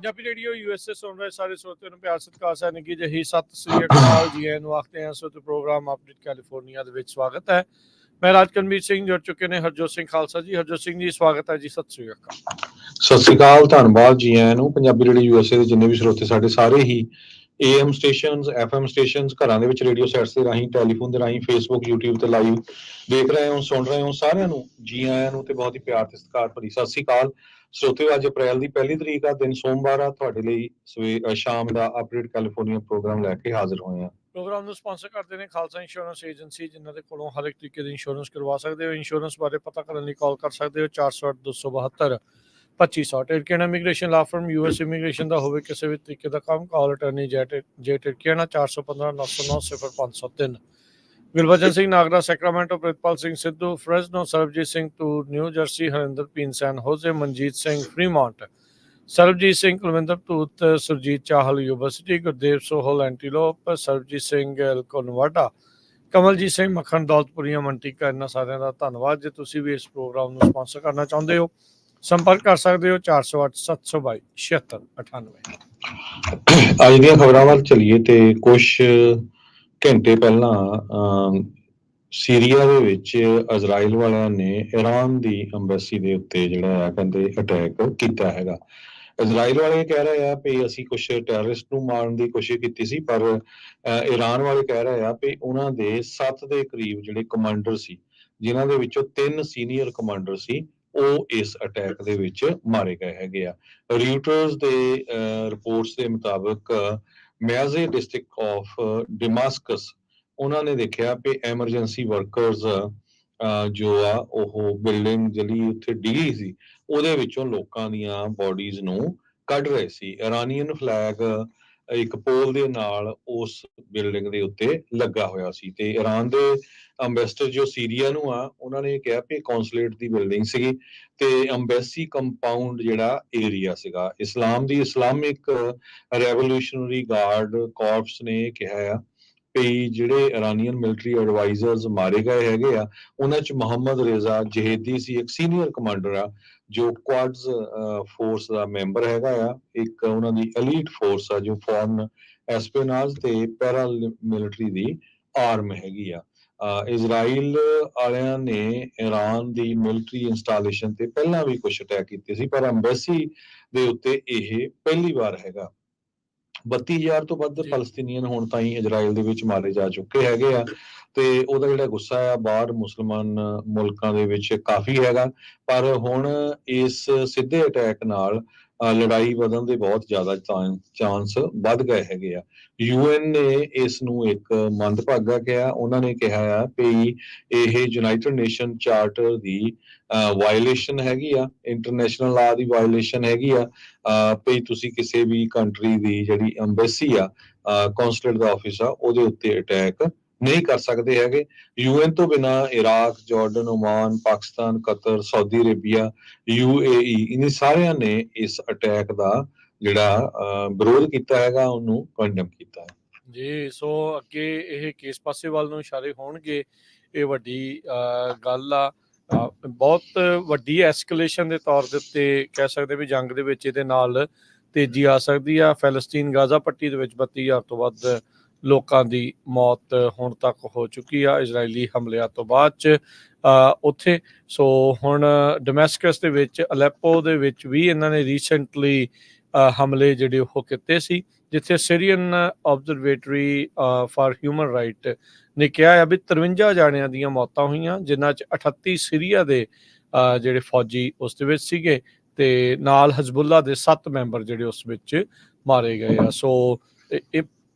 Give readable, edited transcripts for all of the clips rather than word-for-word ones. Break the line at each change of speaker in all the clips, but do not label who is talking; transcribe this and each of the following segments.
Punjabi radio USA ਸੁਣ ਰਹੇ ਸਾਰੇ ਸਰੋਤਿਆਂ ਨੂੰ ਪਿਆਰ ਸਤਿਕਾਰ ਸਹਿ ਨਿੱਘੀ ਜਿਹੀ ਸਤਿ ਸ੍ਰੀ ਅਕਾਲ ਜੀ ਨੂੰ ਆਖਦੇ ਹਾਂ। ਸੋ ਤੇ ਪ੍ਰੋਗਰਾਮ ਅਪਡੇਟ ਕੈਲੀਫੋਰਨੀਆ ਦੇ ਵਿੱਚ ਸਵਾਗਤ ਹੈ। ਮੈਂ ਰਾਜਕਨਵੀਰ ਸਿੰਘ ਜੁੜ ਚੁੱਕੇ ਨੇ ਹਰਜੋਤ ਸਿੰਘ ਖਾਲਸਾ ਜੀ। ਹਰਜੋਤ ਸਿੰਘ ਜੀ ਸਵਾਗਤ ਹੈ ਜੀ। ਸਤਿ ਸ੍ਰੀ ਅਕਾਲ।
ਸਤਿ ਸ੍ਰੀ ਅਕਾਲ, ਧੰਨਵਾਦ ਜੀ ਆਇਆਂ ਨੂੰ। ਪੰਜਾਬੀ ਰੇਡੀਓ USA ਦੇ ਜਿੰਨੇ ਵੀ ਸਰੋਤੇ ਸਾਡੇ ਸਾਰੇ ਹੀ AM ਸਟੇਸ਼ਨਸ, FM ਸਟੇਸ਼ਨਸ, ਘਰਾਂ ਦੇ ਵਿੱਚ ਰੇਡੀਓ ਸੈਟਸ ਦੇ ਰਾਹੀਂ, ਟੈਲੀਫੋਨ ਦੇ ਰਾਹੀਂ, ਫੇਸਬੁੱਕ, YouTube ਤੇ ਲਾਈਵ ਦੇਖ ਰਹੇ ਹੋ, ਸੁਣ ਰਹੇ ਹੋ, ਸਾਰਿਆਂ ਨੂੰ ਜੀ ਆਇਆਂ ਨੂੰ ਤੇ ਬਹੁਤ ਹੀ ਪਿਆਰ ਤੇ ਸਤਿਕਾਰ ਭਰੀ ਸਤਿ ਸ੍ਰੀ ਅਕਾਲ। ਸਰੋਤੇ ਅੱਜ ਅਪ੍ਰੈਲ ਦੀ 1 ਤਰੀਕ ਆ, ਦਿਨ ਸੋਮਵਾਰ ਆ। ਤੁਹਾਡੇ ਲਈ ਸ਼ਾਮ ਦਾ ਅਪਡੇਟ ਕੈਲੀਫੋਰਨੀਆ ਪ੍ਰੋਗਰਾਮ ਲੈ ਕੇ ਹਾਜ਼ਰ ਹੋਏ ਆ।
ਪ੍ਰੋਗਰਾਮ ਨੂੰ ਸਪਾਂਸਰ ਕਰਦੇ ਨੇ ਖਾਲਸਾ ਇੰਸ਼ੋਰੈਂਸ ਏਜੰਸੀ, ਜਿਨ੍ਹਾਂ ਦੇ ਕੋਲੋਂ ਹਰ ਇੱਕ ਤਰੀਕੇ ਦੀ ਇੰਸ਼ੋਰੈਂਸ ਕਰਵਾ ਸਕਦੇ ਹੋ। ਇੰਸ਼ੋਰੈਂਸ ਬਾਰੇ ਪਤਾ ਕਰਨ ਲਈ ਕਾਲ ਕਰ ਸਕਦੇ ਹੋ 408-272-2500। Tirkiana immigration law firm US immigration ਦਾ ਹੋਵੇ ਕਿਸੇ ਵੀ ਤਰੀਕੇ ਦਾ ਕੰਮ, call attorney J Tirkiana 415-909-03। Gurbachan Singh Nagra Sacramento, Pritpal Singh Sidhu Fresno, Sarbjit Singh Toor New Jersey, Harinder ਪੀਨ San Jose, Manjit Singh Fremont, Sarbjit Singh Kulwinder Dhoot, Surjit Chahal University, Gurdev Sohal Antelope, Sarbjit Singh ਕੋਨਵਾਡਾ, ਕਮਲਜੀਤ ਸਿੰਘ ਮੱਖਣ ਦੌਲਤਪੁਰੀਆ ਮੰਟੀਕਾ। ਇਹਨਾਂ ਸਾਰਿਆਂ ਦਾ ਧੰਨਵਾਦ। ਜੇ ਤੁਸੀਂ ਵੀ ਇਸ ਪ੍ਰੋਗਰਾਮ ਨੂੰ ਸਪਾਂਸਰ ਕਰਨਾ ਚਾਹੁੰਦੇ ਹੋ, ਸੰਪਰਕ ਕਰ ਸਕਦੇ ਹੋ 408-722-7698।
ਅੱਜ ਦੀਆਂ ਖਬਰਾਂ ਵੱਲ ਚੱਲੀਏ ਤੇ ਕੁਝ ਘੰਟੇ ਪਹਿਲਾਂ ਸੀਰੀਆ ਦੇ ਵਿੱਚ ਇਜ਼ਰਾਈਲ ਵਾਲਿਆਂ ਨੇ ਈਰਾਨ ਦੀ ਅੰਬੈਸੀ ਦੇ ਉੱਤੇ ਜਿਹੜਾ ਕਹਿੰਦੇ ਅਟੈਕ ਕੀਤਾ ਹੈਗਾ। ਇਜ਼ਰਾਈਲ ਵਾਲੇ ਕਹਿ ਰਹੇ ਆ ਵੀ ਅਸੀਂ ਕੁਝ ਟੈਰਰਿਸਟ ਨੂੰ ਮਾਰਨ ਦੀ ਕੋਸ਼ਿਸ਼ ਕੀਤੀ ਸੀ, ਪਰ ਈਰਾਨ ਵਾਲੇ ਕਹਿ ਰਹੇ ਆ ਵੀ ਉਹਨਾਂ ਦੇ 7 ਦੇ ਕਰੀਬ ਜਿਹੜੇ ਕਮਾਂਡਰ ਸੀ, ਜਿਨ੍ਹਾਂ ਦੇ ਵਿੱਚੋਂ 3 ਸੀਨੀਅਰ ਕਮਾਂਡਰ ਸੀ, ਉਹ ਇਸ ਅਟੈਕ ਦੇ ਵਿੱਚ ਮਾਰੇ ਗਏ ਹੈਗੇ ਆ। ਰਿਊਟਰਸ ਦੇ ਰਿਪੋਰਟਸ ਦੇ ਮੁਤਾਬਕ ਮਿਆਜ਼ੇ ਡਿਸਟ੍ਰਿਕਟ ਆਫ ਡਮਾਸਕਸ, ਉਹਨਾਂ ਨੇ ਦੇਖਿਆ ਕਿ ਐਮਰਜੈਂਸੀ ਵਰਕਰਸ ਜੋ ਆ ਉਹ ਬਿਲਡਿੰਗ ਜਿਹੜੀ ਉੱਥੇ ਡਿੱਗੀ ਸੀ ਉਹਦੇ ਵਿੱਚੋਂ ਲੋਕਾਂ ਦੀਆਂ ਬੋਡੀਜ਼ ਨੂੰ ਕੱਢ ਰਹੇ ਸੀ। ਇਰਾਨੀਅਨ ਫਲੈਗ ਇੱਕ ਪੋਲ ਦੇ ਨਾਲ ਉਸ ਬਿਲਡਿੰਗ ਦੇ ਉੱਤੇ ਲੱਗਾ ਹੋਇਆ ਸੀ ਤੇ ਈਰਾਨ ਦੇ ਅੰਬੈਸਡਰ ਜੋ ਸੀਰੀਆ ਨੂੰ ਆ, ਉਹਨਾਂ ਨੇ ਕਿਹਾ ਕਿ ਕੌਂਸੂਲੇਟ ਦੀ ਬਿਲਡਿੰਗ ਸੀਗੀ ਤੇ ਅੰਬੈਸੀ ਕੰਪਾਊਂਡ ਜਿਹੜਾ ਏਰੀਆ ਸੀਗਾ। ਇਸਲਾਮਿਕ ਰੈਵੋਲੂਸ਼ਨਰੀ ਗਾਰਡ ਕਾਰਪਸ ਨੇ ਕਿਹਾ ਆ ਵੀ ਜਿਹੜੇ ਇਰਾਨੀਅਨ ਮਿਲਟਰੀ ਐਡਵਾਈਜ਼ਰਸ ਮਾਰੇ ਗਏ ਹੈਗੇ ਆ, ਉਹਨਾਂ 'ਚ ਮੁਹੰਮਦ ਰਜ਼ਾ ਜਹੇਦੀ ਸੀ, ਇੱਕ ਸੀਨੀਅਰ ਕਮਾਂਡਰ ਆ ਜੋ ਕੁਆਡਸ ਫੋਰਸ ਦਾ ਮੈਂਬਰ ਹੈਗਾ ਆ। ਇੱਕ ਉਹਨਾਂ ਦੀ ਐਲੀਟ ਫੋਰਸ ਆ ਜੋ ਫੋਰਨ ਐਸਪੀਨਾਜ ਤੇ ਪੈਰਾ ਮਿਲਟਰੀ ਦੀ ਆਰਮ ਹੈਗੀ ਆ। ਇਜ਼ਰਾਈਲ ਵਾਲਿਆਂ ਨੇ ਈਰਾਨ ਦੀ ਮਿਲਟਰੀ ਇੰਸਟਾਲੇਸ਼ਨ ਤੇ ਪਹਿਲਾਂ ਵੀ ਕੁਝ ਅਟੈਕ ਕੀਤੇ ਸੀ, ਪਰ ਅੰਬੈਸੀ ਦੇ ਉੱਤੇ ਇਹ ਪਹਿਲੀ ਵਾਰ ਹੈਗਾ। 32,000 ਤੋਂ ਵੱਧ ਫਲਸਤੀਨੀਅਨ ਹੁਣ ਤਾਈਂ ਇਜ਼ਰਾਈਲ ਦੇ ਵਿੱਚ ਮਾਰੇ ਜਾ ਚੁੱਕੇ ਹੈਗੇ ਆ ਤੇ ਉਹਦਾ ਜਿਹੜਾ ਗੁੱਸਾ ਆ ਬਾਹਰ ਮੁਸਲਮਾਨ ਮੁਲਕਾਂ ਦੇ ਵਿੱਚ ਕਾਫੀ ਹੈਗਾ। ਪਰ ਹੁਣ ਇਸ ਸਿੱਧੇ ਅਟੈਕ ਨਾਲ ਲੜਾਈ ਵਧਣ ਦੇ ਬਹੁਤ ਜ਼ਿਆਦਾ ਚਾਂਸ ਵੱਧ ਗਏ ਹੈਗੇ ਆ। UN ਨੇ ਇਸ ਨੂੰ ਇੱਕ ਮੰਦਭਾਗਾ ਕਿਹਾ। ਉਹਨਾਂ ਨੇ ਕਿਹਾ ਆ ਵੀ ਇਹ ਯੂਨਾਈਟਿਡ ਨੇਸ਼ਨ ਚਾਰਟਰ ਦੀ ਵਾਇਲੇਸ਼ਨ ਹੈਗੀ ਆ, ਇੰਟਰਨੈਸ਼ਨਲ ਲਾਅ ਦੀ ਵਾਇਲੇਸ਼ਨ ਹੈਗੀ ਆ ਵੀ ਤੁਸੀਂ ਕਿਸੇ ਵੀ ਕੰਟਰੀ ਦੀ ਜਿਹੜੀ ਅੰਬੈਸੀ ਆ, ਕੌਂਸੂਲੇਟ ਦਾ ਆਫਿਸ ਆ, ਉਹਦੇ ਉੱਤੇ ਅਟੈਕ ਨਹੀਂ ਕਰ ਸਕਦੇ ਹੈਗੇ। UN ਤੋਂ ਬਿਨਾਂ Iraq, Jordan, Oman, Pakistan, Qatar, Saudi Arabia, UAE, ਇਹਨਾਂ ਸਾਰਿਆਂ ਨੇ ਇਸ ਅਟੈਕ ਦਾ ਜਿਹੜਾ ਵਿਰੋਧ ਕੀਤਾ ਹੈਗਾ, ਉਹਨੂੰ ਕੰਡਮ ਕੀਤਾ ਹੈ
ਜੀ। ਸੋ ਅੱਗੇ ਇਹ ਕਿਸ ਪਾਸੇ ਵੱਲ ਨੂੰ ਇਸ਼ਾਰੇ ਹੋਣਗੇ, ਇਹ ਵੱਡੀ ਗੱਲ ਆ। ਬਹੁਤ ਵੱਡੀ ਐਸਕਲੇਸ਼ਨ ਦੇ ਤੌਰ ਦੇ ਉੱਤੇ ਕਹਿ ਸਕਦੇ ਵੀ ਜੰਗ ਦੇ ਵਿੱਚ ਇਹਦੇ ਨਾਲ ਤੇਜ਼ੀ ਆ ਸਕਦੀ ਆ। ਫੈਲਸਤੀਨ ਗਾਜ਼ਾ ਪੱਟੀ ਦੇ ਵਿੱਚ 32,000 ਤੋਂ ਵੱਧ ਲੋਕਾਂ ਦੀ ਮੌਤ ਹੁਣ ਤੱਕ ਹੋ ਚੁੱਕੀ ਆ ਇਜ਼ਰਾਈਲੀ ਹਮਲਿਆਂ ਤੋਂ ਬਾਅਦ 'ਚ ਉੱਥੇ। ਸੋ ਹੁਣ ਡਮੈਸਕਸ ਦੇ ਵਿੱਚ, ਅਲੈਪੋ ਦੇ ਵਿੱਚ ਵੀ ਇਹਨਾਂ ਨੇ ਰੀਸੈਂਟਲੀ ਹਮਲੇ ਜਿਹੜੇ ਉਹ ਕੀਤੇ ਸੀ, ਜਿੱਥੇ Syrian observatory for human right ਨੇ ਕਿਹਾ ਆ ਵੀ 53 ਜਾਣਿਆਂ ਦੀਆਂ ਮੌਤਾਂ ਹੋਈਆਂ, ਜਿਨ੍ਹਾਂ 'ਚ 38 ਸੀਰੀਆ ਦੇ ਜਿਹੜੇ ਫੌਜੀ ਉਸ ਦੇ ਵਿੱਚ ਸੀਗੇ ਤੇ ਨਾਲ ਹਜ਼ਬੁੱਲਾ ਦੇ 7 ਮੈਂਬਰ ਜਿਹੜੇ ਉਸ ਵਿੱਚ ਮਾਰੇ ਗਏ ਆ। ਸੋ ਇਹ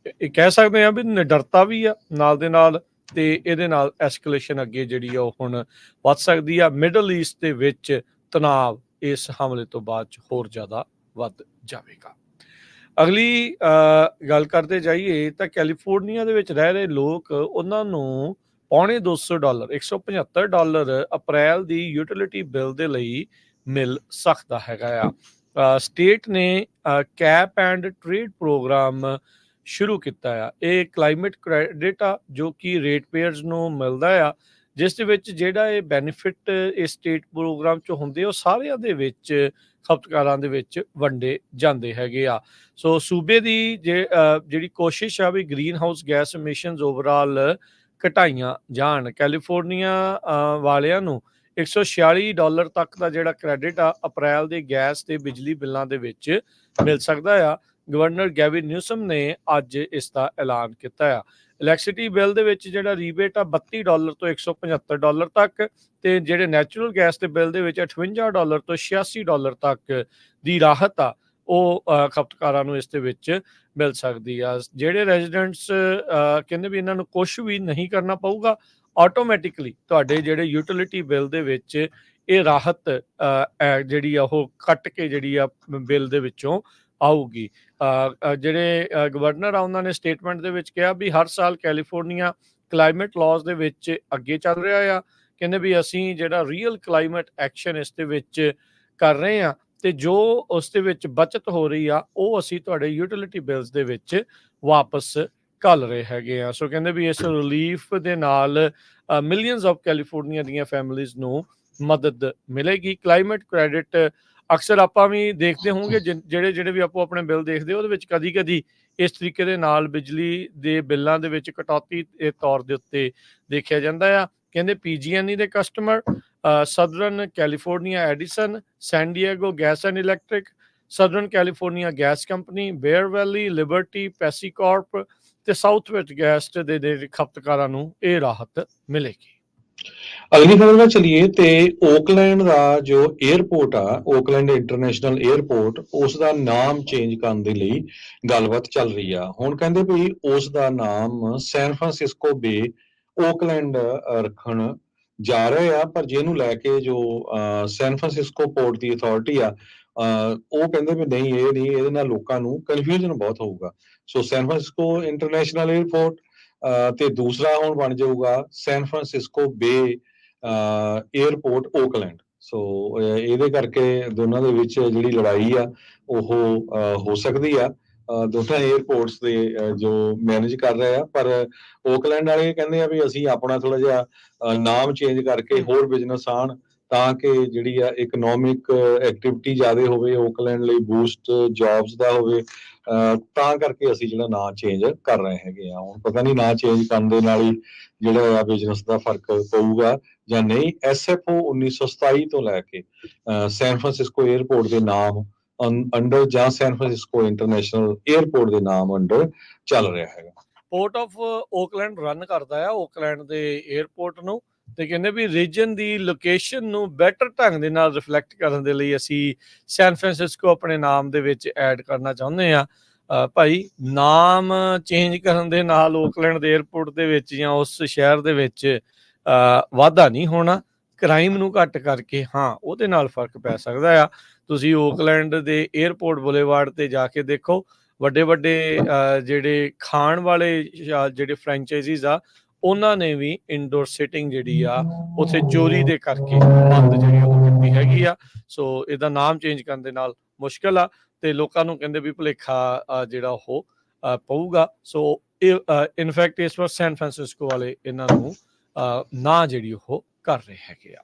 ਕਹਿ ਸਕਦੇ ਆ ਵੀ ਨਿਡਰਤਾ ਵੀ ਆ ਨਾਲ ਦੇ ਨਾਲ, ਤੇ ਇਹਦੇ ਨਾਲ ਐਸਕਲੇਸ਼ਨ ਅੱਗੇ ਜਿਹੜੀ ਆ ਉਹ ਹੁਣ ਵੱਧ ਸਕਦੀ ਆ। ਮਿਡਲ ਈਸਟ ਦੇ ਵਿੱਚ ਤਣਾਅ ਇਸ ਹਮਲੇ ਤੋਂ ਬਾਅਦ 'ਚ ਹੋਰ ਜ਼ਿਆਦਾ ਵੱਧ ਜਾਵੇਗਾ। ਅਗਲੀ ਗੱਲ ਕਰਦੇ ਜਾਈਏ ਤਾਂ ਕੈਲੀਫੋਰਨੀਆ ਦੇ ਵਿੱਚ ਰਹਿ ਰਹੇ ਲੋਕ, ਉਹਨਾਂ ਨੂੰ $250, $175 ਅਪ੍ਰੈਲ ਦੀ ਯੂਟਿਲਿਟੀ ਬਿੱਲ ਦੇ ਲਈ ਮਿਲ ਸਕਦਾ ਹੈਗਾ ਆ। ਸਟੇਟ ਨੇ ਕੈਪ ਐਂਡ ਟ੍ਰੇਡ ਪ੍ਰੋਗਰਾਮ ਸ਼ੁਰੂ ਕੀਤਾ ਆ। ਇਹ ਕਲਾਈਮੇਟ ਕ੍ਰੈਡਿਟ ਆ ਜੋ ਕਿ ਰੇਟ ਪੇਅਰਸ ਨੂੰ ਮਿਲਦਾ ਆ, ਜਿਸ ਦੇ ਵਿੱਚ ਜਿਹੜਾ ਇਹ ਬੈਨੀਫਿਟ ਇਸ ਸਟੇਟ ਪ੍ਰੋਗਰਾਮ 'ਚ ਹੁੰਦੇ ਉਹ ਸਾਰਿਆਂ ਦੇ ਵਿੱਚ ਖਪਤਕਾਰਾਂ ਦੇ ਵਿੱਚ ਵੰਡੇ ਜਾਂਦੇ ਹੈਗੇ ਆ। ਸੋ ਸੂਬੇ ਦੀ ਜਿਹੜੀ ਕੋਸ਼ਿਸ਼ ਆ ਵੀ ਗ੍ਰੀਨ ਹਾਊਸ ਗੈਸ ਐਮਿਸ਼ਨਸ ਓਵਰਆਲ ਘਟਾਈਆਂ ਜਾਣ। ਕੈਲੀਫੋਰਨੀਆ ਵਾਲਿਆਂ ਨੂੰ $146 ਤੱਕ ਦਾ ਜਿਹੜਾ ਕ੍ਰੈਡਿਟ ਆ ਅਪ੍ਰੈਲ ਦੇ ਗੈਸ ਤੇ ਬਿਜਲੀ ਬਿੱਲਾਂ ਦੇ ਵਿੱਚ ਮਿਲ ਸਕਦਾ ਆ। ਗਵਰਨਰ ਗੈਵਿਨ ਨਿਊਸਮ ਨੇ ਅੱਜ ਇਸ ਦਾ ਐਲਾਨ ਕੀਤਾ ਆ। ਇਲੈਕਟ੍ਰਿਸਿਟੀ ਬਿੱਲ ਦੇ ਵਿੱਚ ਜਿਹੜਾ ਰੀਬੇਟ ਆ $32 ਤੋਂ $175 ਤੱਕ, ਤੇ ਜਿਹੜੇ ਨੈਚੁਰਲ ਗੈਸ ਦੇ ਬਿੱਲ ਦੇ ਵਿੱਚ $58 ਤੋਂ $86 ਤੱਕ ਦੀ ਰਾਹਤ ਆ ਉਹ ਖਪਤਕਾਰਾਂ ਨੂੰ ਇਸ ਦੇ ਵਿੱਚ ਮਿਲ ਸਕਦੀ ਆ। ਜਿਹੜੇ ਰੈਜ਼ੀਡੈਂਟਸ ਕਹਿੰਦੇ ਵੀ ਇਹਨਾਂ ਨੂੰ ਕੁਛ ਵੀ ਨਹੀਂ ਕਰਨਾ ਪਊਗਾ, ਆਟੋਮੈਟਿਕਲੀ ਤੁਹਾਡੇ ਜਿਹੜੇ ਯੂਟਿਲਿਟੀ ਬਿੱਲ ਦੇ ਵਿੱਚ ਇਹ ਰਾਹਤ ਜਿਹੜੀ ਆ ਉਹ ਕੱਟ ਕੇ ਜਿਹੜੀ ਆ ਬਿੱਲ ਦੇ ਵਿੱਚੋਂ ਆਊਗੀ। ਜਿਹੜੇ ਗਵਰਨਰ ਆ ਉਹਨਾਂ ਨੇ ਸਟੇਟਮੈਂਟ ਦੇ ਵਿੱਚ ਕਿਹਾ ਵੀ ਹਰ ਸਾਲ ਕੈਲੀਫੋਰਨੀਆ ਕਲਾਈਮੇਟ ਲਾਜ਼ ਦੇ ਵਿੱਚ ਅੱਗੇ ਚੱਲ ਰਿਹਾ ਆ। ਕਹਿੰਦੇ ਵੀ ਅਸੀਂ ਜਿਹੜਾ ਰੀਅਲ ਕਲਾਈਮੇਟ ਐਕਸ਼ਨ ਇਸ ਦੇ ਵਿੱਚ ਕਰ ਰਹੇ ਆ, ਤੇ ਜੋ ਉਸ ਦੇ ਵਿੱਚ ਬਚਤ ਹੋ ਰਹੀ ਆ ਉਹ ਅਸੀਂ ਤੁਹਾਡੇ ਯੂਟਿਲਿਟੀ ਬਿਲਸ ਦੇ ਵਿੱਚ ਵਾਪਸ ਘੱਲ ਰਹੇ ਹੈਗੇ ਆ। ਸੋ ਕਹਿੰਦੇ ਵੀ ਇਸ ਰਿਲੀਫ ਦੇ ਨਾਲ ਮਿਲੀਅਨਸ ਆਫ ਕੈਲੀਫੋਰਨੀਆ ਦੀਆਂ ਫੈਮਿਲੀਜ਼ ਨੂੰ ਮਦਦ ਮਿਲੇਗੀ। ਕਲਾਈਮੇਟ ਕ੍ਰੈਡਿਟ ਅਕਸਰ ਆਪਾਂ ਵੀ ਦੇਖਦੇ ਹੋਵਾਂਗੇ, ਜਿਹੜੇ ਵੀ ਆਪੋ ਆਪਣੇ ਬਿੱਲ ਦੇਖਦੇ ਉਹਦੇ ਵਿੱਚ ਕਦੀ ਇਸ ਤਰੀਕੇ ਦੇ ਨਾਲ ਬਿਜਲੀ ਦੇ ਬਿੱਲਾਂ ਦੇ ਵਿੱਚ ਕਟੌਤੀ ਦੇ ਤੌਰ ਦੇ ਉੱਤੇ ਦੇਖਿਆ ਜਾਂਦਾ ਆ। ਕਹਿੰਦੇ PG&E ਦੇ customer, Southern California Edison, San Diego Gas and Electric, Southern California Gas Company, Bear Valley, Liberty, PacifiCorp ਤੇ ਸਾਊਥ ਵੈਸਟ ਗੈਸ ਦੇ ਖਪਤਕਾਰਾਂ ਨੂੰ ਇਹ ਰਾਹਤ ਮਿਲੇਗੀ।
ਅਗਲੀ ਖਬਰ ਵੱਲ ਚਲੀਏ ਤੇ ਓਕਲੈਂਡ ਦਾ ਜੋ 에ਅਰਪੋਰਟ ਆ, ਓਕਲੈਂਡ ਇੰਟਰਨੈਸ਼ਨਲ 에ਅਰਪੋਰਟ, ਉਸ ਦਾ ਨਾਮ ਚੇਂਜ ਕਰਨ ਦੇ ਲਈ ਗੱਲਬਾਤ ਚੱਲ ਰਹੀ ਆ। ਹੁਣ ਕਹਿੰਦੇ ਵੀ ਉਸ ਦਾ ਨਾਮ ਸੈਨ ਫਰਾਂਸਿਸਕੋ ਬੇ ਓਕਲੈਂਡ ਰੱਖਣ ਜਾ ਰਹੇ ਆ, ਪਰ ਜਿਹਨੂੰ ਲੈ ਕੇ ਜੋ ਸੈਨ ਫਰਾਂਸਿਸਕੋ ਪੋਰਟ ਦੀ ਅਥਾਰਟੀ ਆ, ਉਹ ਕਹਿੰਦੇ ਵੀ ਨਹੀਂ, ਇਹ ਨਹੀਂ, ਇਹਦੇ ਨਾਲ ਲੋਕਾਂ ਨੂੰ ਕਨਫਿਊਜ਼ਨ ਬਹੁਤ ਹੋਊਗਾ। ਸੋ ਸੈਨ ਫਰਾਂਸਿਸਕੋ ਇੰਟਰਨੈਸ਼ਨਲ 에ਅਰਪੋਰਟ ਤੇ ਦੂਸਰਾ ਹੁਣ ਬਣ ਜਾਊਗਾ ਸੈਨ ਫਰਾਂਸਿਸਕੋ ਬੇ 에ਅਰਪੋਰਟ ਓਕਲੈਂਡ। ਸੋ ਇਹਦੇ ਕਰਕੇ ਦੋਨਾਂ ਦੇ ਵਿੱਚ ਜਿਹੜੀ ਲੜਾਈ ਆ ਉਹ ਹੋ ਸਕਦੀ ਆ। ਦੋਨਾਂ 에ਅਰਪੋਰਟਸ ਦੇ ਜੋ ਮੈਨੇਜ ਕਰ ਰਹੇ ਆ, ਪਰ ਓਕਲੈਂਡ ਵਾਲੇ ਕਹਿੰਦੇ ਆ ਵੀ ਅਸੀਂ ਆਪਣਾ ਥੋੜਾ ਜਿਹਾ ਨਾਮ ਚੇਂਜ ਕਰਕੇ ਹੋਰ ਬਿਜ਼ਨਸ ਆਣ, ਤਾਂ ਕਿ ਜਿਹੜੀ ਆ ਇਕਨੋਮਿਕ ਐਕਟੀਵਿਟੀ ਜ਼ਿਆਦਾ ਹੋਵੇ, ਓਕਲੈਂਡ ਲਈ ਬੂਸਟ ਜੌਬਸ ਦਾ ਹੋਵੇ, ਤਾਂ ਕਰਕੇ ਅਸੀਂ ਜਿਹੜਾ ਨਾਂ ਚੇਂਜ ਕਰ ਰਹੇ ਹੈਗੇ ਆ। ਹੁਣ ਪਤਾ ਨਹੀਂ ਨਾਂ ਚੇਂਜ ਕਰਨ ਦੇ ਨਾਲ ਹੀ ਜਿਹੜਾ ਆ ਬਿਜ਼ਨਸ ਦਾ ਫਰਕ ਪਊਗਾ ਜਾਂ ਨਹੀਂ। SFO 1927 ਤੋਂ ਲੈ ਕੇ ਸੈਨ ਫਰਾਂਸਿਸਕੋ 에ਅਰਪੋਰਟ ਦੇ ਨਾਮ ਅੰਡਰ ਜਾਂ ਸੈਨ ਫਰਾਂਸਿਸਕੋ ਇੰਟਰਨੈਸ਼ਨਲ 에ਅਰਪੋਰਟ ਦੇ ਨਾਮ ਅੰਡਰ ਚੱਲ ਰਿਹਾ ਹੈਗਾ।
ਪੋਰਟ ਆਫ ਓਕਲੈਂਡ ਰਨ ਕਰਦਾ ਆ ਓਕਲੈਂਡ ਦੇ 에ਅਰਪੋਰਟ ਨੂੰ, ਤੇ ਕਹਿੰਦੇ ਵੀ ਰੀਜਨ ਦੀ ਲੋਕੇਸ਼ਨ ਨੂੰ ਬੈਟਰ ਢੰਗ ਦੇ ਨਾਲ ਰਿਫਲੈਕਟ ਕਰਨ ਦੇ ਲਈ ਅਸੀਂ ਸੈਨ ਫਰਾਂਸਿਸਕੋ ਆਪਣੇ ਨਾਮ ਦੇ ਵਿੱਚ ਐਡ ਕਰਨਾ ਚਾਹੁੰਦੇ ਆ। ਭਾਈ ਨਾਮ ਚੇਂਜ ਕਰਨ ਦੇ ਨਾਲ ਓਕਲੈਂਡ ਦੇ 에ਅਰਪੋਰਟ ਦੇ ਵਿੱਚ ਜਾਂ ਉਸ ਸ਼ਹਿਰ ਦੇ ਵਿੱਚ ਵਾਧਾ ਨਹੀਂ ਹੋਣਾ। ਕ੍ਰਾਈਮ ਨੂੰ ਘੱਟ ਕਰਕੇ ਹਾਂ ਉਹਦੇ ਨਾਲ ਫਰਕ ਪੈ ਸਕਦਾ ਆ। ਤੁਸੀਂ ਓਕਲੈਂਡ ਦੇ 에ਅਰਪੋਰਟ ਬੁਲੇਵਾਰਡ ਤੇ ਜਾ ਕੇ ਦੇਖੋ, ਵੱਡੇ ਜਿਹੜੇ ਖਾਣ ਵਾਲੇ ਜਿਹੜੇ ਫਰੈਂਚਾਈਜ਼ੀਜ਼ ਆ ਉਹਨਾਂ ਨੇ ਵੀ ਇਨਡੋਰ ਸਿਟਿੰਗ ਜਿਹੜੀ ਆ ਉੱਥੇ ਚੋਰੀ ਦੇ ਕਰਕੇ ਬੰਦ ਜਿਹੜੀ ਉਹ ਕੀਤੀ ਹੈਗੀ ਆ। ਸੋ ਇਹਦਾ ਨਾਮ ਚੇਂਜ ਕਰਨ ਦੇ ਨਾਲ ਮੁਸ਼ਕਲ ਆ, ਤੇ ਲੋਕਾਂ ਨੂੰ ਕਹਿੰਦੇ ਵੀ ਭੁਲੇਖਾ ਜਿਹੜਾ ਉਹ ਪਊਗਾ। ਸੋ ਇਹ ਇਨਫੈਕਟ ਇਸ ਵਾਰ ਸੈਨ ਫਰਾਂਸਿਸਕੋ ਵਾਲੇ ਇਹਨਾਂ ਨੂੰ ਨਾ ਜਿਹੜੀ ਉਹ ਕਰ ਰਹੇ ਹੈਗੇ ਆ।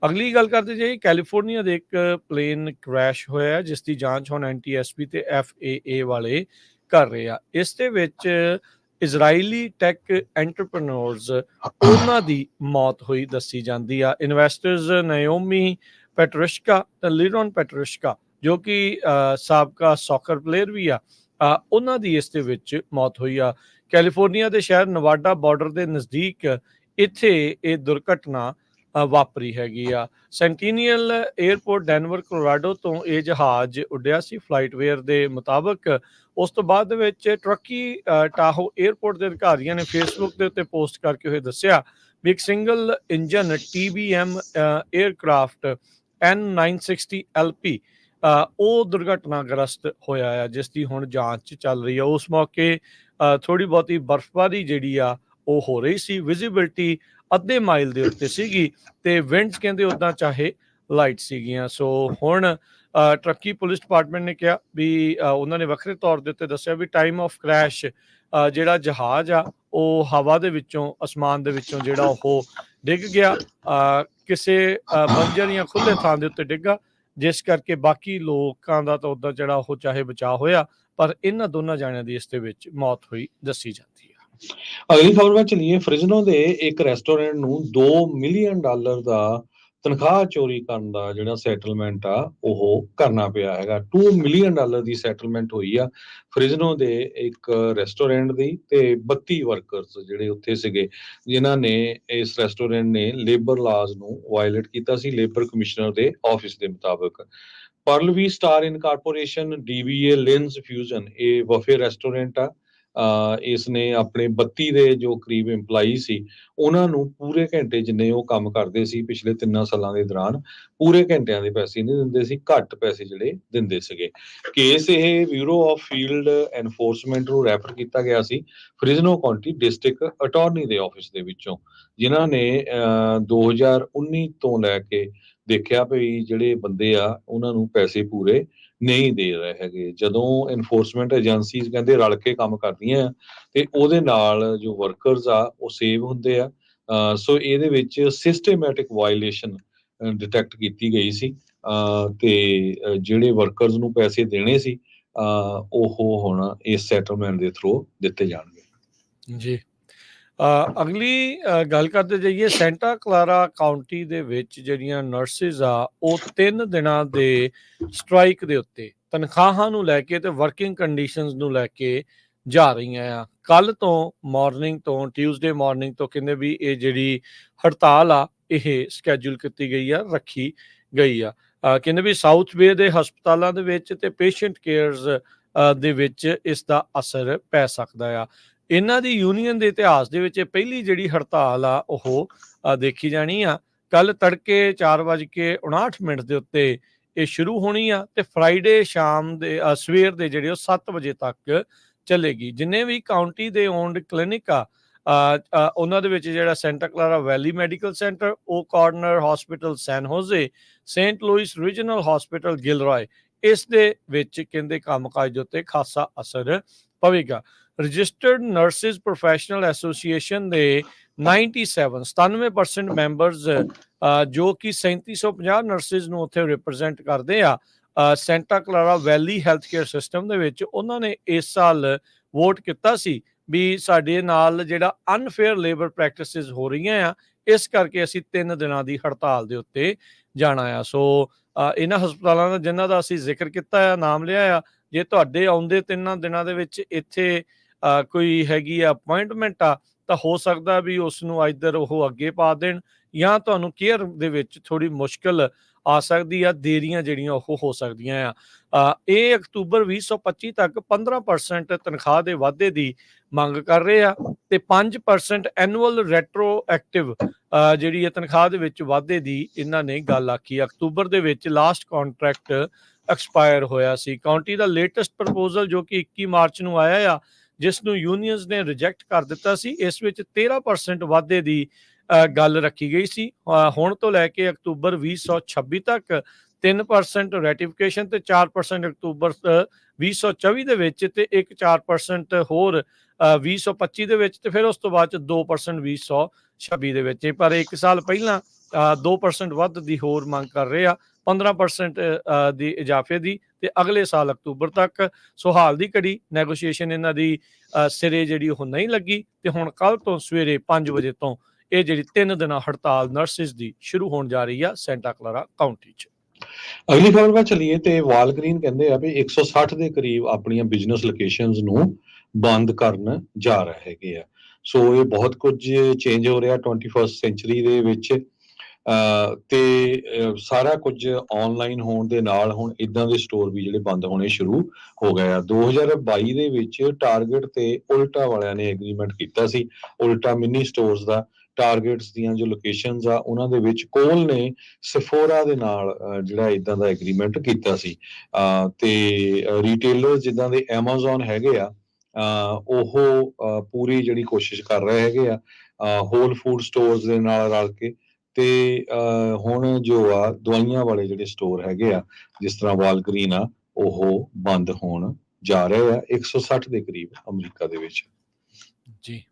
ਅਗਲੀ ਗੱਲ ਕਰਦੇ ਜੇ ਕੈਲੀਫੋਰਨੀਆ ਦੇ ਇੱਕ ਪਲੇਨ ਕ੍ਰੈਸ਼ ਹੋਇਆ, ਜਿਸ ਦੀ ਜਾਂਚ ਹੁਣ NTSB ਤੇ FAA ਵਾਲੇ ਕਰ ਰਹੇ ਆ। ਇਸ ਦੇ ਵਿੱਚ ਇਜ਼ਰਾਈਲੀ ਟੈਕ ਐਂਟਰਪ੍ਰੈਨਿਓਰਸ ਉਹਨਾਂ ਦੀ ਮੌਤ ਹੋਈ ਦੱਸੀ ਜਾਂਦੀ ਆ। ਇਨਵੈਸਟਰਸ ਨਾਓਮੀ ਪੈਟਰੁਸ਼ਕਾ ਤੇ ਲਿਰੋਨ ਪੈਟਰੁਸ਼ਕਾ, ਜੋ ਕਿ ਸਾਬਕਾ ਸੌਕਰ ਪਲੇਅਰ ਵੀ ਆ, ਉਹਨਾਂ ਦੀ ਇਸ ਦੇ ਵਿੱਚ ਮੌਤ ਹੋਈ ਆ। ਕੈਲੀਫੋਰਨੀਆ ਦੇ ਸ਼ਹਿਰ ਨਵਾਡਾ ਬਾਰਡਰ ਦੇ ਨਜ਼ਦੀਕ ਇੱਥੇ ਇਹ ਦੁਰਘਟਨਾ ਵਾਪਰੀ ਹੈਗੀ ਆ। ਸੈਂਟੀਨੀਅਲ 에ਅਰਪੋਰਟ ਡੈਨਵਰ ਕੋਲੋਰਾਡੋ ਤੋਂ ਇਹ ਜਹਾਜ਼ ਉੱਡਿਆ ਸੀ ਫਲਾਈਟਵੇਅਰ ਦੇ ਮੁਤਾਬਕ। ਉਸ ਤੋਂ ਬਾਅਦ ਵਿੱਚ ਟਰੱਕੀ ਟਾਹੋ 에ਅਰਪੋਰਟ ਦੇ ਅਧਿਕਾਰੀਆਂ ਨੇ ਫੇਸਬੁੱਕ ਦੇ ਉੱਤੇ ਪੋਸਟ ਕਰਕੇ ਹੋਏ ਦੱਸਿਆ ਵੀ ਇੱਕ single engine TBM aircraft N960 LP ਉਹ ਦੁਰਘਟਨਾਗ੍ਰਸਤ ਹੋਇਆ ਆ, ਜਿਸ ਦੀ ਹੁਣ ਜਾਂਚ ਚੱਲ ਰਹੀ ਆ। ਉਸ ਮੌਕੇ ਥੋੜੀ ਬਹੁਤੀ ਬਰਫ਼ਬਾਰੀ ਜਿਹੜੀ ਆ ਉਹ ਹੋ ਰਹੀ ਸੀ, ਵਿਜ਼ਿਬਿਲਿਟੀ ਅੱਧੇ ਮਾਈਲ ਦੇ ਉੱਤੇ ਸੀਗੀ, ਤੇ ਵਿੰਡਸ ਕਹਿੰਦੇ ਉੱਦਾਂ ਚਾਹੇ ਲਾਈਟ ਸੀਗੀਆਂ। ਸੋ ਹੁਣ ਟਰੱਕੀ ਪੁਲਿਸ ਡਿਪਾਰਟਮੈਂਟ ਨੇ ਕਿਹਾ ਵੀ ਉਹਨਾਂ ਨੇ ਵੱਖਰੇ ਤੌਰ ਦੇ ਉੱਤੇ ਦੱਸਿਆ ਵੀ ਟਾਈਮ ਆਫ ਕ੍ਰੈਸ਼ ਜਿਹੜਾ ਜਹਾਜ਼ ਆ ਉਹ ਹਵਾ ਦੇ ਵਿੱਚੋਂ, ਅਸਮਾਨ ਦੇ ਵਿੱਚੋਂ ਜਿਹੜਾ ਉਹ ਡਿੱਗ ਗਿਆ, ਕਿਸੇ ਬੰਜਰ ਜਾਂ ਖੁੱਲੇ ਥਾਂ ਦੇ ਉੱਤੇ ਡਿੱਗਾ, ਜਿਸ ਕਰਕੇ ਬਾਕੀ ਲੋਕਾਂ ਦਾ ਤਾਂ ਉੱਦਾਂ ਜਿਹੜਾ ਉਹ ਚਾਹੇ ਬਚਾਅ ਹੋਇਆ, ਪਰ ਇਹਨਾਂ ਦੋਨਾਂ ਜਾਣਿਆਂ ਦੀ ਇਸ ਦੇ ਵਿੱਚ ਮੌਤ ਹੋਈ ਦੱਸੀ ਜਾਂਦੀ ਹੈ।
ਅਗਲੀ ਖਬਰ ਵੱਲ ਚੱਲੀਏ। ਫ੍ਰਿਜ਼ਨੋ ਦੇ ਇੱਕ ਰੈਸਟੋਰੈਂਟ ਨੂੰ $2 ਮਿਲੀਅਨ ਦਾ ਤਨਖਾਹ ਚੋਰੀ ਕਰਨ ਦਾ ਜਿਹੜਾ ਸੈਟਲਮੈਂਟ ਆ ਉਹ ਕਰਨਾ ਪਿਆ ਹੈਗਾ। $2 ਮਿਲੀਅਨ ਦੀ ਸੈਟਲਮੈਂਟ ਹੋਈ ਆ ਫ੍ਰਿਜ਼ਨੋ ਦੇ ਇੱਕ ਰੈਸਟੋਰੈਂਟ ਦੀ, ਤੇ 32 ਵਰਕਰਸ ਜਿਹੜੇ ਉੱਥੇ ਸੀਗੇ, ਜਿਨ੍ਹਾਂ ਨੇ ਇਸ ਰੈਸਟੋਰੈਂਟ ਨੇ ਲੇਬਰ ਲਾਜ਼ ਨੂੰ ਵਾਇਲੇਟ ਕੀਤਾ ਸੀ, ਲੇਬਰ ਕਮਿਸ਼ਨਰ ਦੇ ਆਫਿਸ ਦੇ ਮੁਤਾਬਕ। ਪਰਲਵੀ ਸਟਾਰ ਇਨਕਾਰਪੋਰੇਸ਼ਨ DBA ਲਿੰਸ ਫਿਊਜ਼ਨ, ਇਹ ਬਫੇ ਰੈਸਟੋਰੈਂਟ ਆ। ਇਸ ਨੇ ਆਪਣੇ 32 ਦੇ ਜੋ ਕਰੀਬ EMPLOYEE ਸੀ, ਉਹਨਾਂ ਨੂੰ ਪੂਰੇ ਘੰਟੇ ਜਿੰਨੇ ਉਹ ਕੰਮ ਕਰਦੇ ਸੀ ਪਿਛਲੇ 3 ਸਾਲਾਂ ਦੇ ਦੌਰਾਨ, ਪੂਰੇ ਘੰਟਿਆਂ ਦੇ ਪੈਸੇ ਨਹੀਂ ਦਿੰਦੇ ਸੀ, ਘੱਟ ਪੈਸੇ ਜਿਹੜੇ ਦਿੰਦੇ ਸੀਗੇ। ਕੇਸ ਇਹ ਬਿਊਰੋ ਆਫ ਫੀਲਡ ਐਨਫੋਰਸਮੈਂਟ ਨੂੰ ਰੈਫਰ ਕੀਤਾ ਗਿਆ ਸੀ ਫ੍ਰਿਜ਼ਨੋ ਕਾਉਂਟੀ ਡਿਸਟ੍ਰਿਕਟ ਅਟਾਰਨੀ ਦੇ ਆਫਿਸ ਦੇ ਵਿੱਚੋਂ, ਜਿਨ੍ਹਾਂ ਨੇ 2019 ਤੋਂ ਲੈ ਕੇ ਦੇਖਿਆ ਵੀ ਜਿਹੜੇ ਬੰਦੇ ਆ ਉਹਨਾਂ ਨੂੰ ਪੈਸੇ ਪੂਰੇ ਨਹੀਂ ਦੇ ਰਹੇ ਹੈਗੇ। ਜਦੋਂ ਐਨਫੋਰਸਮੈਂਟ ਏਜੰਸੀਜ਼ ਕਹਿੰਦੇ ਰਲ ਕੇ ਕੰਮ ਕਰਦੀਆਂ ਤੇ ਉਹਦੇ ਨਾਲ ਜੋ ਵਰਕਰਸ ਆ ਉਹ ਸੇਵ ਹੁੰਦੇ ਆ। ਸੋ ਇਹਦੇ ਵਿੱਚ ਸਿਸਟੇਮੈਟਿਕ ਵਾਇਲੇਸ਼ਨ ਡਿਟੈਕਟ ਕੀਤੀ ਗਈ ਸੀ, ਤੇ ਜਿਹੜੇ ਵਰਕਰਸ ਨੂੰ ਪੈਸੇ ਦੇਣੇ ਸੀ ਉਹ ਹੁਣ ਇਸ ਸੈਟਲਮੈਂਟ ਦੇ ਥਰੂ ਦਿੱਤੇ ਜਾਣਗੇ।
ਜੀ, ਅਗਲੀ ਗੱਲ ਕਰਦੇ ਜਾਈਏ। ਸੈਂਟਾ ਕਲਾਰਾ ਕਾਉਂਟੀ ਦੇ ਵਿੱਚ ਜਿਹੜੀਆਂ ਨਰਸਿਸ ਆ ਉਹ 3 ਦਿਨਾਂ ਦੇ ਸਟ੍ਰਾਈਕ ਦੇ ਉੱਤੇ ਤਨਖਾਹਾਂ ਨੂੰ ਲੈ ਕੇ ਤੇ ਵਰਕਿੰਗ ਕੰਡੀਸ਼ਨਸ ਨੂੰ ਲੈ ਕੇ ਜਾ ਰਹੀਆਂ ਆ। ਕੱਲ ਤੋਂ ਮਾਰਨਿੰਗ ਤੋਂ, ਟਿਊਜ਼ਡੇ ਮਾਰਨਿੰਗ ਤੋਂ ਕਹਿੰਦੇ ਵੀ ਇਹ ਜਿਹੜੀ ਹੜਤਾਲ ਆ ਇਹ ਸਕੈਜੂਲ ਕੀਤੀ ਗਈ ਆ, ਰੱਖੀ ਗਈ ਆ। ਕਹਿੰਦੇ ਵੀ ਸਾਊਥ ਵੇ ਦੇ ਹਸਪਤਾਲਾਂ ਦੇ ਵਿੱਚ ਤੇ ਪੇਸ਼ੈਂਟ ਕੇਅਰਸ ਦੇ ਵਿੱਚ ਇਸ ਦਾ ਅਸਰ ਪੈ ਸਕਦਾ ਆ। ਇਹਨਾਂ ਦੀ ਯੂਨੀਅਨ ਦੇ ਇਤਿਹਾਸ ਦੇ ਵਿੱਚ ਇਹ ਪਹਿਲੀ ਜਿਹੜੀ ਹੜਤਾਲ ਆ ਉਹ ਦੇਖੀ ਜਾਣੀ ਆ। ਕੱਲ ਤੜਕੇ 4:59 ਦੇ ਉੱਤੇ ਇਹ ਸ਼ੁਰੂ ਹੋਣੀ ਆ ਤੇ ਫਰਾਈਡੇ ਸ਼ਾਮ ਦੇ ਸਵੇਰ ਦੇ ਜਿਹੜੇ ਉਹ 7 ਵਜੇ ਤੱਕ ਚੱਲੇਗੀ। ਜਿੰਨੇ ਵੀ ਕਾਉਂਟੀ ਦੇ ਓਨਡ ਕਲੀਨਿਕ ਆ ਉਹਨਾਂ ਦੇ ਵਿੱਚ ਜਿਹੜਾ ਸੈਂਟਾ ਕਲਾਰਾ ਵੈਲੀ ਮੈਡੀਕਲ ਸੈਂਟਰ, ਓ ਕਾਰਨਰ ਹਸਪੀਟਲ ਸੈਨ ਹੋਜ਼ੇ, ਸੇਂਟ ਲੂਇਸ ਰੀਜਨਲ ਹਸਪੀਟਲ ਗਿਲਰॉय, ਇਸ ਦੇ ਵਿੱਚ ਕਹਿੰਦੇ ਕੰਮਕਾਜ ਦੇ ਉੱਤੇ ਖਾਸਾ ਅਸਰ ਪਵੇਗਾ। ਰਜਿਸਟਰਡ ਨਰਸਿਸ ਪ੍ਰੋਫੈਸ਼ਨਲ ਐਸੋਸੀਏਸ਼ਨ ਦੇ 97% ਮੈਂਬਰਸ ਜੋ ਕਿ 3750 ਨਰਸਿਸ ਨੂੰ ਉੱਥੇ ਰਿਪਰੈਜ਼ੈਂਟ ਕਰਦੇ ਆ ਸੈਂਟਾ ਕਲਾਰਾ ਵੈਲੀ ਹੈਲਥ ਕੇਅਰ ਸਿਸਟਮ ਦੇ ਵਿੱਚ, ਉਹਨਾਂ ਨੇ ਇਸ ਸਾਲ ਵੋਟ ਕੀਤਾ ਸੀ ਵੀ ਸਾਡੇ ਨਾਲ ਜਿਹੜਾ ਅਨਫੇਅਰ ਲੇਬਰ ਪ੍ਰੈਕਟਿਸਿਸ ਹੋ ਰਹੀਆਂ ਆ, ਇਸ ਕਰਕੇ ਅਸੀਂ 3 ਦਿਨਾਂ ਦੀ ਹੜਤਾਲ ਦੇ ਉੱਤੇ ਜਾਣਾ ਆ। ਸੋ ਇਹਨਾਂ ਹਸਪਤਾਲਾਂ ਦਾ ਜਿਨ੍ਹਾਂ ਦਾ ਅਸੀਂ ਜ਼ਿਕਰ ਕੀਤਾ ਆ, ਨਾਮ ਲਿਆ ਆ, ਜੇ ਤੁਹਾਡੇ ਆਉਂਦੇ 3 ਦਿਨਾਂ ਦੇ ਵਿੱਚ ਇੱਥੇ ਕੋਈ ਹੈਗੀ ਆ ਅਪਾਇੰਟਮੈਂਟ ਆ ਤਾਂ ਹੋ ਸਕਦਾ ਵੀ ਉਸ ਨੂੰ ਇੱਧਰ ਉਹ ਅੱਗੇ ਪਾ ਦੇਣ, ਜਾਂ ਤੁਹਾਨੂੰ ਕੇਅਰ ਦੇ ਵਿੱਚ ਥੋੜੀ ਮੁਸ਼ਕਲ ਆ ਸਕਦੀ ਆ, ਦੇਰੀਆਂ ਜਿਹੜੀਆਂ ਉਹ ਹੋ ਸਕਦੀਆਂ ਆ। ਇਹ ਅਕਤੂਬਰ 2025 ਤੱਕ 15% ਤਨਖਾਹ ਦੇ ਵਾਧੇ ਦੀ ਮੰਗ ਕਰ ਰਹੇ ਆ ਤੇ 5% ਐਨੂਅਲ ਰੈਟਰੋਐਕਟਿਵ ਜਿਹੜੀ ਹੈ ਤਨਖਾਹ ਦੇ ਵਿੱਚ ਵਾਧੇ ਦੀ ਇਹਨਾਂ ਨੇ ਗੱਲ ਆਖੀ। ਅਕਤੂਬਰ ਦੇ ਵਿੱਚ ਲਾਸਟ ਕੰਟਰੈਕਟ ਐਕਸਪਾਇਰ ਹੋਇਆ ਸੀ। ਕਾਉਂਟੀ ਦਾ ਲੇਟੈਸਟ ਪ੍ਰਪੋਜ਼ਲ ਜੋ ਕਿ 21 ਮਾਰਚ ਨੂੰ ਆਇਆ ਆ, ਜਿਸ ਨੂੰ ਯੂਨੀਅਨਸ ਨੇ ਰਿਜੈਕਟ ਕਰ ਦਿੱਤਾ ਸੀ, ਇਸ ਵਿੱਚ 13% ਵਾਧੇ ਦੀ ਗੱਲ ਰੱਖੀ ਗਈ ਸੀ। ਹੁਣ ਤੋਂ ਲੈ ਕੇ ਅਕਤੂਬਰ 2026 ਤੱਕ 3% ਰੈਟੀਫਿਕੇਸ਼ਨ ਤੇ 4% ਅਕਤੂਬਰ 2024 ਦੇ ਵਿੱਚ ਤੇ 4% ਹੋਰ 2025 ਦੇ ਵਿੱਚ, ਤੇ ਫਿਰ ਉਸ ਤੋਂ ਬਾਅਦ 'ਚ 2% 2026 ਦੇ ਵਿੱਚ। ਪਰ 1 ਸਾਲ ਪਹਿਲਾਂ 2% ਵੱਧ ਦੀ ਹੋਰ ਮੰਗ ਕਰ ਰਹੇ ਆ, 15% ਦੀ ਇਜ਼ਾਫੇ ਦੀ, ਤੇ ਅਗਲੇ ਸਾਲ ਅਕਤੂਬਰ ਤੱਕ। ਸੋ ਹਾਲ ਦੀ ਘੜੀ ਨੈਗੋਸ਼ੀਏਸ਼ਨ ਇਹਨਾਂ ਦੀ ਸਿਰੇ ਜਿਹੜੀ ਉਹ ਨਹੀਂ ਲੱਗੀ, ਤੇ ਹੁਣ ਕੱਲ ਤੋਂ ਸਵੇਰੇ 5 ਵਜੇ ਤੋਂ ਇਹ ਜਿਹੜੀ 3 ਦਿਨਾਂ ਹੜਤਾਲ ਨਰਸਿਸ ਦੀ ਸ਼ੁਰੂ ਹੋਣ ਜਾ ਰਹੀ ਆ ਸੈਂਟਾ ਕਲਾਰਾ ਕਾਉਂਟੀ 'ਚ।
ਅਗਲੀ ਖਬਰ ਵੱਲ ਚੱਲੀਏ ਤੇ ਵਾਲਗ੍ਰੀਨ ਕਹਿੰਦੇ ਆ ਵੀ 160 ਦੇ ਕਰੀਬ ਆਪਣੀਆਂ ਬਿਜ਼ਨਸ ਲੋਕੇਸ਼ਨਸ ਨੂੰ ਬੰਦ ਕਰਨ ਜਾ ਰਹੇ ਹੈਗੇ ਆ। ਸੋ ਇਹ ਬਹੁਤ ਕੁਝ ਚੇਂਜ ਹੋ ਰਿਹਾ 21st ਸੈਂਚੁਰੀ ਦੇ ਵਿੱਚ, ਤੇ ਸਾਰਾ ਕੁਝ ਆਨਲਾਈਨ ਹੋਣ ਦੇ ਨਾਲ ਹੁਣ ਇਦਾਂ ਦੇ ਸਟੋਰ ਵੀ ਜਿਹੜੇ ਬੰਦ ਹੋਣੇ ਸ਼ੁਰੂ ਹੋ ਗਏ ਆ। 2022 ਦੇ ਵਿੱਚ ਟਾਰਗੇਟ ਤੇ ਉਲਟਾ ਵਾਲਿਆਂ ਨੇ ਐਗਰੀਮੈਂਟ ਕੀਤਾ ਸੀ, ਉਲਟਾ ਮਿੰਨੀ ਸਟੋਰਸ ਦਾ। ਟਾਰਗੇਟਸ ਦੀਆਂ ਜੋ ਲੋਕੇਸ਼ਨਸ ਆ ਉਹਨਾਂ ਦੇ ਵਿੱਚ ਕੋਲ ਨੇ ਸਫੋਰਾ ਦੇ ਨਾਲ ਜਿਹੜਾ ਇਦਾਂ ਦਾ ਐਗਰੀਮੈਂਟ ਕੀਤਾ ਸੀ, ਤੇ ਰੀਟੇਲਰ ਜਿੱਦਾਂ ਦੇ ਐਮਾਜ਼ਨ ਹੈਗੇ ਆ ਉਹ ਪੂਰੀ ਜਿਹੜੀ ਕੋਸ਼ਿਸ਼ ਕਰ ਰਹੇ ਹੈਗੇ ਆ ਹੋਲ ਫੂਡ ਸਟੋਰਸ ਦੇ ਨਾਲ ਰਲ ਕੇ। ਤੇ ਹੁਣ ਜੋ ਆ ਦਵਾਈਆਂ ਵਾਲੇ ਜਿਹੜੇ ਸਟੋਰ ਹੈਗੇ ਆ ਜਿਸ ਤਰ੍ਹਾਂ ਵਾਲਗ੍ਰੀਨ ਆ ਉਹ ਬੰਦ ਹੋਣ ਜਾ ਰਹੇ ਆ 160 ਦੇ ਕਰੀਬ ਅਮਰੀਕਾ ਦੇ ਵਿੱਚ।
ਜੀ,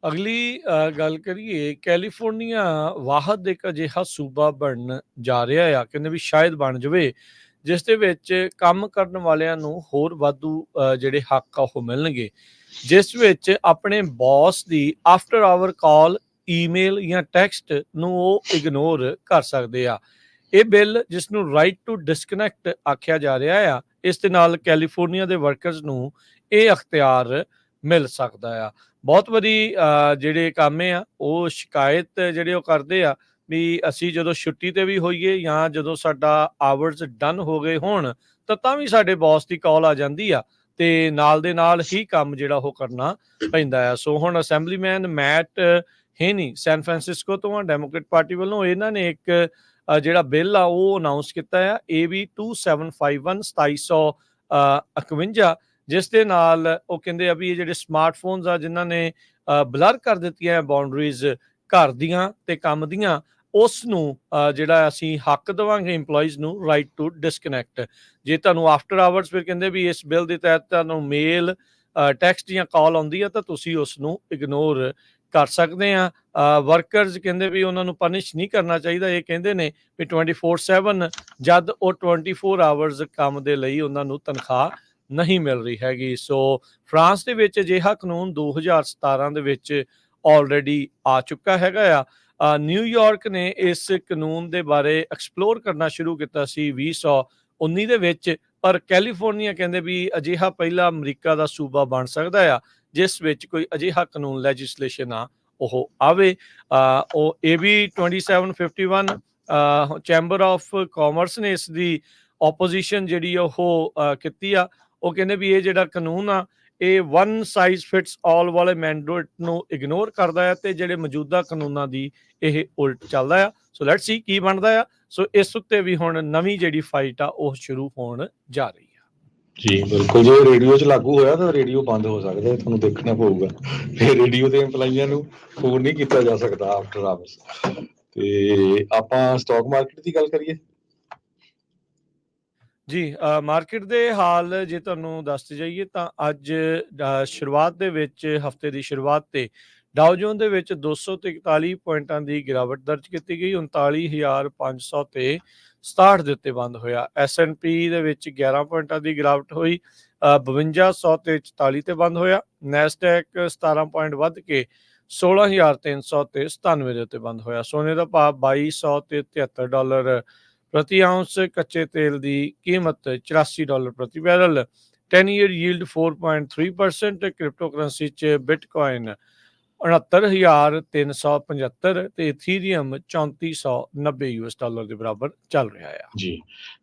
ਅਗਲੀ ਗੱਲ ਕਰੀਏ, ਕੈਲੀਫੋਰਨੀਆ ਵਾਹਦ ਇੱਕ ਅਜਿਹਾ ਸੂਬਾ ਬਣਨ ਜਾ ਰਿਹਾ ਆ, ਕਹਿੰਦੇ ਵੀ ਸ਼ਾਇਦ ਬਣ ਜਾਵੇ, ਜਿਸ ਦੇ ਵਿੱਚ ਕੰਮ ਕਰਨ ਵਾਲਿਆਂ ਨੂੰ ਹੋਰ ਵਾਧੂ ਜਿਹੜੇ ਹੱਕ ਆ ਉਹ ਮਿਲਣਗੇ, ਜਿਸ ਵਿੱਚ ਆਪਣੇ ਬੌਸ ਦੀ ਆਫਟਰ ਆਵਰ ਕਾਲ, ਈਮੇਲ ਜਾਂ ਟੈਕਸਟ ਨੂੰ ਉਹ ਇਗਨੋਰ ਕਰ ਸਕਦੇ ਆ। ਇਹ ਬਿੱਲ, ਜਿਸ ਨੂੰ ਰਾਈਟ ਟੂ ਡਿਸਕਨੈਕਟ ਆਖਿਆ ਜਾ ਰਿਹਾ ਆ, ਇਸ ਦੇ ਨਾਲ ਕੈਲੀਫੋਰਨੀਆ ਦੇ ਵਰਕਰਸ ਨੂੰ ਇਹ ਅਖਤਿਆਰ ਮਿਲ ਸਕਦਾ ਆ। ਬਹੁਤ ਵਾਰੀ ਜਿਹੜੇ ਕੰਮ ਆ ਉਹ ਸ਼ਿਕਾਇਤ ਜਿਹੜੇ ਉਹ ਕਰਦੇ ਆ ਵੀ ਅਸੀਂ ਜਦੋਂ ਛੁੱਟੀ ਤੇ ਵੀ ਹੋਈਏ ਜਾਂ ਜਦੋਂ ਸਾਡਾ ਆਵਰਸ ਡਨ ਹੋ ਗਏ ਹੋਣ ਤਾਂ ਵੀ ਸਾਡੇ ਬੌਸ ਦੀ ਕਾਲ ਆ ਜਾਂਦੀ ਆ ਤੇ ਨਾਲ ਦੇ ਨਾਲ ਹੀ ਕੰਮ ਜਿਹੜਾ ਉਹ ਕਰਨਾ ਪੈਂਦਾ ਆ। ਸੋ ਹੁਣ ਅਸੈਂਬਲੀਮੈਨ ਮੈਟ ਹੇਨੀ ਸੈਨ ਫਰਾਂਸਿਸਕੋ ਤੋਂ ਡੈਮੋਕ੍ਰੇਟ ਪਾਰਟੀ ਵੱਲੋਂ ਇਹਨਾਂ ਨੇ ਇੱਕ ਜਿਹੜਾ ਬਿੱਲ ਆ ਉਹ ਅਨਾਉਂਸ ਕੀਤਾ ਆ, AB 2751 2751, ਜਿਸ ਦੇ ਨਾਲ ਉਹ ਕਹਿੰਦੇ ਆ ਵੀ ਇਹ ਜਿਹੜੇ ਸਮਾਰਟਫੋਨਸ ਆ ਜਿਨ੍ਹਾਂ ਨੇ ਬਲਰ ਕਰ ਦਿੱਤੀਆਂ ਬਾਉਂਡਰੀਜ਼ ਘਰ ਦੀਆਂ ਤੇ ਕੰਮ ਦੀਆਂ, ਉਸ ਨੂੰ ਜਿਹੜਾ ਅਸੀਂ ਹੱਕ ਦੇਵਾਂਗੇ ਇੰਪਲੋਈਜ਼ ਨੂੰ ਰਾਈਟ ਟੂ ਡਿਸਕਨੈਕਟ। ਜੇ ਤੁਹਾਨੂੰ ਆਫਟਰ ਆਵਰਸ ਫਿਰ ਕਹਿੰਦੇ ਵੀ ਇਸ ਬਿੱਲ ਦੇ ਤਹਿਤ ਤੁਹਾਨੂੰ ਮੇਲ, ਟੈਕਸਟ ਜਾਂ ਕਾਲ ਆਉਂਦੀ ਆ ਤਾਂ ਤੁਸੀਂ ਉਸ ਨੂੰ ਇਗਨੋਰ ਕਰ ਸਕਦੇ ਆ। ਵਰਕਰਸ ਕਹਿੰਦੇ ਵੀ ਉਹਨਾਂ ਨੂੰ ਪਨਿਸ਼ ਨਹੀਂ ਕਰਨਾ ਚਾਹੀਦਾ। ਇਹ ਕਹਿੰਦੇ ਨੇ ਵੀ 24/7 ਜਦ ਉਹ 24 ਆਵਰਸ ਕੰਮ ਦੇ ਲਈ ਉਹਨਾਂ ਨੂੰ ਤਨਖਾਹ ਨਹੀਂ ਮਿਲ ਰਹੀ ਹੈਗੀ। ਸੋ ਫਰਾਂਸ ਦੇ ਵਿੱਚ ਅਜਿਹਾ ਕਾਨੂੰਨ 2017 ਦੇ ਵਿੱਚ ਆਲਰੇਡੀ ਆ ਚੁੱਕਾ ਹੈਗਾ ਆ। ਨਿਊਯਾਰਕ ਨੇ ਇਸ ਕਾਨੂੰਨ ਦੇ ਬਾਰੇ ਐਕਸਪਲੋਰ ਕਰਨਾ ਸ਼ੁਰੂ ਕੀਤਾ ਸੀ 2019 ਦੇ ਵਿੱਚ, ਪਰ ਕੈਲੀਫੋਰਨੀਆ ਕਹਿੰਦੇ ਵੀ ਅਜਿਹਾ ਪਹਿਲਾ ਅਮਰੀਕਾ ਦਾ ਸੂਬਾ ਬਣ ਸਕਦਾ ਆ ਜਿਸ ਵਿੱਚ ਕੋਈ ਅਜਿਹਾ ਕਾਨੂੰਨ ਲੈਜਿਸਲੇਸ਼ਨ ਆ ਉਹ ਆਵੇ। ਉਹ AB 2751 ਚੈਂਬਰ ਆਫ ਕਾਮਰਸ ਨੇ ਇਸ ਦੀ ਆਪੋਜੀਸ਼ਨ ਜਿਹੜੀ ਉਹ ਕੀਤੀ ਆ। ਉਹ ਕਹਿੰਦੇ ਵੀ ਇਹ ਜਿਹੜਾ ਕਾਨੂੰਨ ਆ ਇਹ ਵਨ ਸਾਈਜ਼ ਫਿਟਸ ਆਲ ਵਾਲੇ ਮੈਂਡੇਟ ਨੂੰ ਇਗਨੋਰ ਕਰਦਾ ਹੈ ਤੇ ਜਿਹੜੇ ਮੌਜੂਦਾ ਕਾਨੂੰਨਾਂ ਦੀ ਇਹ ਉਲਟ ਚੱਲਦਾ ਆ। ਸੋ ਲੈਟਸ ਸੀ ਕੀ ਬਣਦਾ ਆ। ਸੋ ਇਸ ਉੱਤੇ ਵੀ ਹੁਣ ਨਵੀਂ ਜਿਹੜੀ ਫਾਈਟ ਆ ਉਹ ਸ਼ੁਰੂ ਹੋਣ ਜਾ ਰਹੀ ਆ।
ਜੀ ਬਿਲਕੁਲ, ਜੇ ਰੇਡੀਓ 'ਚ ਲਾਗੂ ਹੋਇਆ ਤਾਂ ਰੇਡੀਓ ਬੰਦ ਹੋ ਸਕਦਾ, ਤੁਹਾਨੂੰ ਦੇਖਣਾ ਪਊਗਾ। ਫਿਰ ਰੇਡੀਓ ਦੇ EMPLOYEES ਨੂੰ ਫੋਨ ਨਹੀਂ ਕੀਤਾ ਜਾ ਸਕਦਾ ਆਫਟਰ ਆਵਰਸ। ਤੇ ਆਪਾਂ ਸਟਾਕ ਮਾਰਕੀਟ ਦੀ ਗੱਲ ਕਰੀਏ
ਜੀ। ਮਾਰਕੀਟ ਦੇ ਹਾਲ ਜੇ ਤੁਹਾਨੂੰ ਦੱਸਦੇ ਜਾਈਏ ਤਾਂ ਅੱਜ ਸ਼ੁਰੂਆਤ ਦੇ ਵਿੱਚ, ਹਫਤੇ ਦੀ ਸ਼ੁਰੂਆਤ ਤੇ ਡਾਓ ਜੋਨ ਦੇ ਵਿੱਚ 243 ਪੁਆਇੰਟਾਂ ਦੀ ਗਿਰਾਵਟ ਦਰਜ ਕੀਤੀ ਗਈ, 39,500 ਤੇ 67 ਦੇ ਉੱਤੇ ਬੰਦ ਹੋਇਆ। S&P ਦੇ ਵਿੱਚ 11 ਪੁਆਇੰਟਾਂ ਦੀ ਗਿਰਾਵਟ ਹੋਈ, 5200 ਤੇ 44 ਤੇ ਬੰਦ ਹੋਇਆ। ਨੈਸਡੈਕ 17 ਪੁਆਇੰਟ ਵੱਧ ਕੇ 16,300 ਤੇ 97 ਦੇ ਉੱਤੇ ਬੰਦ ਹੋਇਆ। ਸੋਨੇ ਦਾ ਭਾਅ 2200 ਤੇ $73 ਪ੍ਰਤੀ ਆਉਂਸ, ਕੱਚੇ ਤੇਲ ਦੀ ਕੀਮਤ $84 ਪ੍ਰਤੀ barrel, 10 year yield 4.3%, crypto currency 'ਚ ਬਿਟਕੋਇਨ 69,375 ਤੇ ਇਥੀਰੀਅਮ 3490 US ਡਾਲਰ ਦੇ ਬਰਾਬਰ ਚੱਲ ਰਿਹਾ ਆ।
ਜੀ,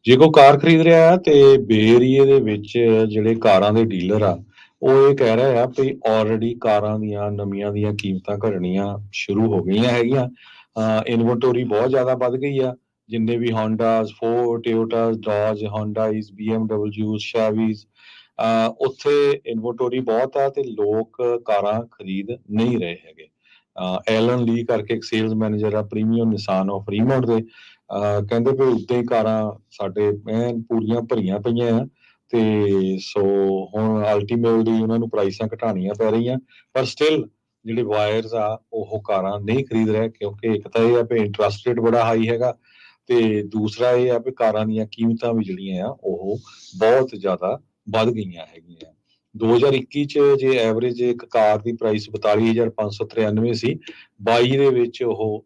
ਜੇ ਕੋਈ ਕਾਰ ਖਰੀਦ ਰਿਹਾ ਹੈ ਤੇ ਬੇ ਏਰੀਏ ਦੇ ਵਿੱਚ ਜਿਹੜੇ ਕਾਰਾਂ ਦੇ ਡੀਲਰ ਆ ਉਹ ਇਹ ਕਹਿ ਰਹੇ ਆ ਵੀ ਆਲਰੇਡੀ ਕਾਰਾਂ ਦੀਆਂ ਨਵੀਆਂ ਦੀਆਂ ਕੀਮਤਾਂ ਘਟਣੀਆਂ ਸ਼ੁਰੂ ਹੋ ਗਈਆਂ ਹੈਗੀਆਂ। ਇਨਵੈਂਟੋਰੀ ਬਹੁਤ ਜ਼ਿਆਦਾ ਵੱਧ ਗਈ ਆ। ਜਿੰਨੇ ਵੀ ਹੋਂਡਾਜ਼, ਫੋਰਡ, ਟੋਯੋਟਾਜ਼, ਡੌਜ, ਹੋਂਡਾਈਜ਼, BMW, ਸ਼ੈਵੀਜ਼, ਉੱਥੇ ਇਨਵੈਂਟੋਰੀ ਬਹੁਤ ਆ ਤੇ ਲੋਕ ਕਾਰਾਂ ਖਰੀਦ ਨਹੀਂ ਰਹੇ ਹੈਗੇ। ਐਲਨ ਲੀ ਕਰਕੇ ਇੱਕ ਸੇਲਸ ਮੈਨੇਜਰ ਆ ਪ੍ਰੀਮੀਅਮ ਨਿਸਾਨ ਆਫ ਰੀਮੌਂਡ ਦੇ, ਕਹਿੰਦੇ ਵੀ ਉੱਦਾਂ ਹੀ ਕਾਰਾਂ ਸਾਡੇ ਪੂਰੀਆਂ ਭਰੀਆਂ ਪਈਆਂ ਆ ਤੇ ਸੋ ਹੁਣ ਅਲਟੀਮੇਟਲੀ ਉਹਨਾਂ ਨੂੰ ਪ੍ਰਾਈਸਾਂ ਘਟਾਉਣੀਆਂ ਪੈ ਰਹੀਆਂ, ਪਰ ਸਟਿਲ ਜਿਹੜੇ ਬਾਇਰਸ ਆ ਉਹ ਕਾਰਾਂ ਨਹੀਂ ਖਰੀਦ ਰਹੇ, ਕਿਉਂਕਿ ਇੱਕ ਤਾਂ ਇਹ ਆ ਵੀ ਇੰਟਰਸਟ ਰੇਟ ਬੜਾ ਹਾਈ ਹੈਗਾ ਤੇ ਦੂਸਰਾ ਇਹ ਆ ਵੀ ਕਾਰਾਂ ਦੀਆਂ ਕੀਮਤਾਂ ਵੀ ਜਿਹੜੀਆਂ ਆ ਉਹ ਬਹੁਤ ਜ਼ਿਆਦਾ ਵੱਧ ਗਈਆਂ ਹੈਗੀਆਂ। 2021 ਚ ਜੇ ਐਵਰੇਜ ਇੱਕ ਕਾਰ ਦੀ ਪ੍ਰਾਈਸ 42,593 ਸੀ, 22 ਦੇ ਵਿੱਚ ਉਹ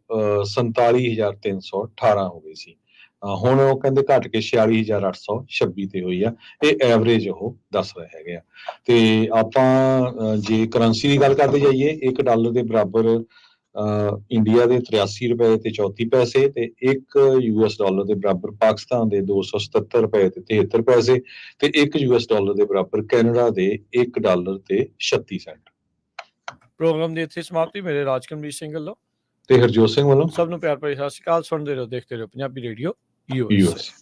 47,318 ਹੋ ਗਈ ਸੀ। ਹੁਣ ਉਹ ਕਹਿੰਦੇ ਘਟ ਕੇ 46,826 ਤੇ ਹੋਈ ਆ। ਇਹ ਐਵਰੇਜ ਉਹ ਦੱਸ ਰਹੇ ਹੈਗੇ ਆ। ਤੇ ਆਪਾਂ ਜੇ ਕਰੰਸੀ ਦੀ ਗੱਲ ਕਰਦੇ ਜਾਈਏ, $1 ਦੇ ਬਰਾਬਰ ਇੰਡੀਆ ਦੇ 83 ਰੁਪਏ ਤੇ 34 ਪੈਸੇ ਤੇ $1 ਦੇ ਬਰਾਬਰ ਪਾਕਿਸਤਾਨ ਦੇ 277 ਰੁਪਏ ਤੇ 73 ਪੈਸੇ ਤੇ $1 ਦੇ ਬਰਾਬਰ ਕੈਨੇਡਾ ਦੇ $1 ਤੇ 36 ਸੈਂਟ।
ਪ੍ਰੋਗਰਾਮ ਦੀ ਇੱਥੇ ਸਮਾਪਤੀ। ਮੇਰੇ ਰਾਜਕਮਲੀਤ ਸਿੰਘ ਵੱਲੋਂ
ਤੇ ਹਰਜੋਤ ਸਿੰਘ ਵੱਲੋਂ
ਸਭ ਨੂੰ ਪਿਆਰ ਭਰੀ ਸਤਿ ਸ਼੍ਰੀ ਅਕਾਲ। ਸੁਣਦੇ ਰਹੋ, ਦੇਖਦੇ ਰਹੋ ਪੰਜਾਬੀ ਰੇਡੀਓ
US।